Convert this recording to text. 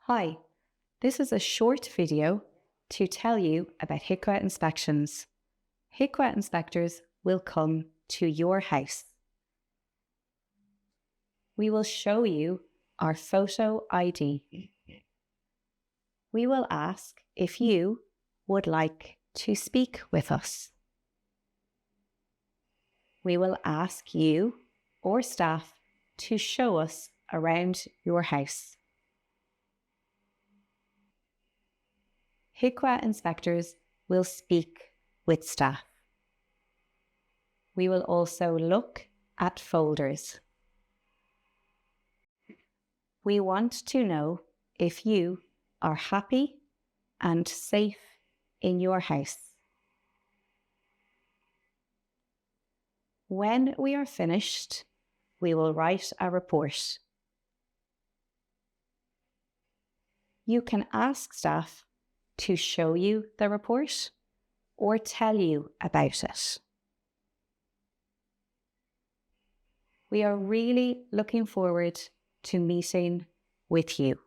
Hi, this is a short video to tell you about HIQA inspections. HIQA inspectors will come to your house. We will show you our photo ID. We will ask if you would like to speak with us. We will ask you or staff to show us around your house. HIQA inspectors will speak with staff. We will also look at folders. We want to know if you are happy and safe in your house. When we are finished, we will write a report. You can ask staff to show you the report or tell you about it. We are really looking forward to meeting with you.